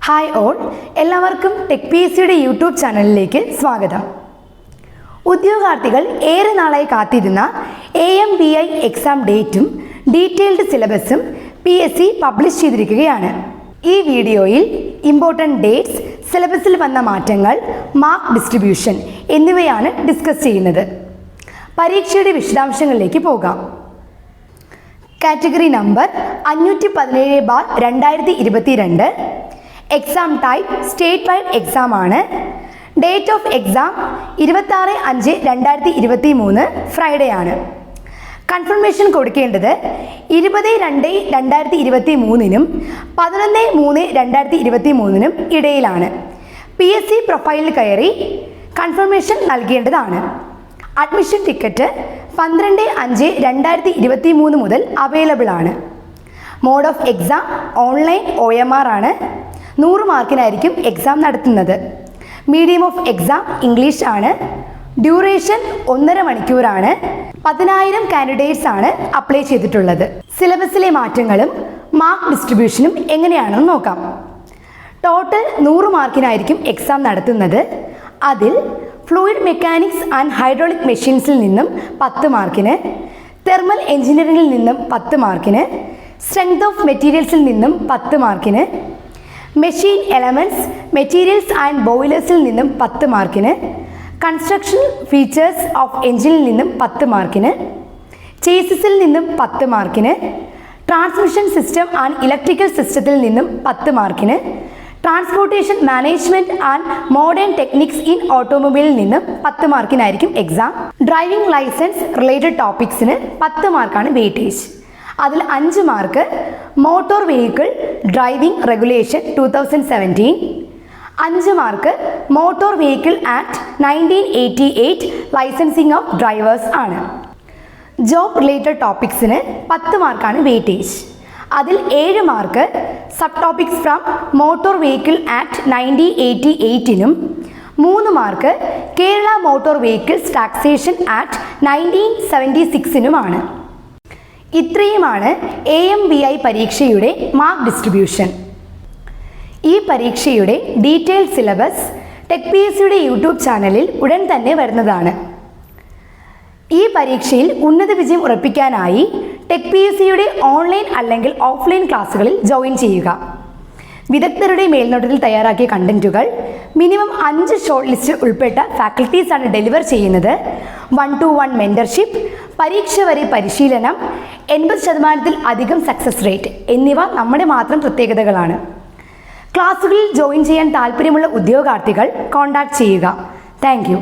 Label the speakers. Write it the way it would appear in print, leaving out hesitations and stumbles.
Speaker 1: Hi all, എല്ലാവർക്കും tech PSCയുടെ YouTube ചാനലിലേക്ക് സ്വാഗതം. ഉദ്യോഗാർത്ഥികൾ ഏറെ നാളായി കാത്തിരുന്ന AMVI എക്സാം ഡേറ്റും ഡീറ്റെയിൽഡ് സിലബസും PSC പബ്ലിഷ് ചെയ്തിരിക്കുകയാണ്. ഈ വീഡിയോയിൽ ഇമ്പോർട്ടൻറ്റ് ഡേറ്റ്സ്, സിലബസിൽ വന്ന മാറ്റങ്ങൾ, മാർക്ക് ഡിസ്ട്രിബ്യൂഷൻ എന്നിവയാണ് ഡിസ്കസ് ചെയ്യുന്നത്. പരീക്ഷയുടെ വിശദാംശങ്ങളിലേക്ക് പോകാം. Category number 517/2022. Exam type state wide exam ആണ്. ഡേറ്റ് ഓഫ് എക്സാം 26/5/2023 ഫ്രൈഡേ ആണ്. കൺഫർമേഷൻ കൊടുക്കേണ്ടത് 20/2/2023 11/3/2023 ഇടയിലാണ്. PSC പ്രൊഫൈലിൽ കയറി കൺഫർമേഷൻ നൽകേണ്ടതാണ്. അഡ്മിഷൻ ടിക്കറ്റ് 12/5/2023 മുതൽ അവൈലബിൾ ആണ്. Mode of exam online OMR ആണ്. 100 മാർക്കിനായിരിക്കും എക്സാം നടത്തുന്നത്. മീഡിയം ഓഫ് എക്സാം ഇംഗ്ലീഷ് ആണ്. ഡ്യൂറേഷൻ 1.5 മണിക്കൂറാണ്. 10,000 കാൻഡിഡേറ്റ്സ് ആണ് അപ്ലൈ ചെയ്തിട്ടുള്ളത്. സിലബസിലെ മാറ്റങ്ങളും മാർക്ക് ഡിസ്ട്രിബ്യൂഷനും എങ്ങനെയാണെന്ന് നോക്കാം. ടോട്ടൽ 100 മാർക്കിനായിരിക്കും എക്സാം നടത്തുന്നത്. അതിൽ ഫ്ലൂയിഡ് മെക്കാനിക്സ് ആൻഡ് ഹൈഡ്രോളിക് മെഷീൻസിൽ നിന്നും 10 മാർക്കിന്, തെർമൽ എഞ്ചിനീയറിംഗിൽ നിന്നും 10 മാർക്കിന്, സ്ട്രെങ്ത് ഓഫ് മെറ്റീരിയൽസിൽ നിന്നും 10 മാർക്കിന്, മെഷീൻ എലമെൻറ്റ്സ്, മെറ്റീരിയൽസ് ആൻഡ് ബോയിലേഴ്സിൽ നിന്നും 10 മാർക്കിന്, കൺസ്ട്രക്ഷൻ ഫീച്ചേഴ്സ് ഓഫ് എഞ്ചിനിൽ നിന്നും 10 മാർക്കിന്, ചേസിസിൽ നിന്നും 10 മാർക്കിന്, ട്രാൻസ്മിഷൻ സിസ്റ്റം ആൻഡ് ഇലക്ട്രിക്കൽ സിസ്റ്റത്തിൽ നിന്നും 10 മാർക്കിന്, transportation management and modern techniques in ഓട്ടോമൊബൈലിൽ നിന്നും 10 മാർക്കിനായിരിക്കും എക്സാം. ഡ്രൈവിംഗ് ലൈസൻസ് റിലേറ്റഡ് ടോപ്പിക്സിന് 10 മാർക്കാണ് വെയിറ്റേജ്. അതിൽ 5 mark motor vehicle driving regulation 2017, 5 mark motor vehicle act 1988 licensing of drivers ആണ്. ജോബ് റിലേറ്റഡ് ടോപ്പിക്സിന് 10 മാർക്കാണ് വെയിറ്റേജ്. അതിൽ 7 mark sub topics from motor vehicle act 1988നും 3 mark Kerala motor vehicles taxation act 1976നുമാണ്. ഇത്രയുമാണ് AMVI പരീക്ഷയുടെ മാർക്ക് ഡിസ്ട്രിബ്യൂഷൻ. ഈ പരീക്ഷയുടെ ഡീറ്റെയിൽഡ് സിലബസ് ടെക് PSCയുടെ യൂട്യൂബ് ചാനലിൽ ഉടൻ തന്നെ വരുന്നതാണ്. ഈ പരീക്ഷയിൽ ഉന്നത വിജയം ഉറപ്പിക്കാനായി ടെക് PSCയുടെ ഓൺലൈൻ അല്ലെങ്കിൽ ഓഫ്ലൈൻ ക്ലാസ്സുകളിൽ ജോയിൻ ചെയ്യുക. വിദഗ്ധരുടെ മേൽനോട്ടത്തിൽ തയ്യാറാക്കിയ കണ്ടന്റുകൾ മിനിമം 5 ഷോർട്ട് ലിസ്റ്റ് ഉൾപ്പെട്ട ഫാക്കൽറ്റീസാണ് ഡെലിവർ ചെയ്യുന്നത്. 1-to-1 മെൻറ്റർഷിപ്പ്, പരീക്ഷ വരെ പരിശീലനം, 80% സക്സസ് റേറ്റ് എന്നിവ നമ്മുടെ മാത്രം പ്രത്യേകതകളാണ്. ക്ലാസ്സുകളിൽ ജോയിൻ ചെയ്യാൻ താല്പര്യമുള്ള ഉദ്യോഗാർത്ഥികൾ കോൺടാക്ട് ചെയ്യുക. Thank you.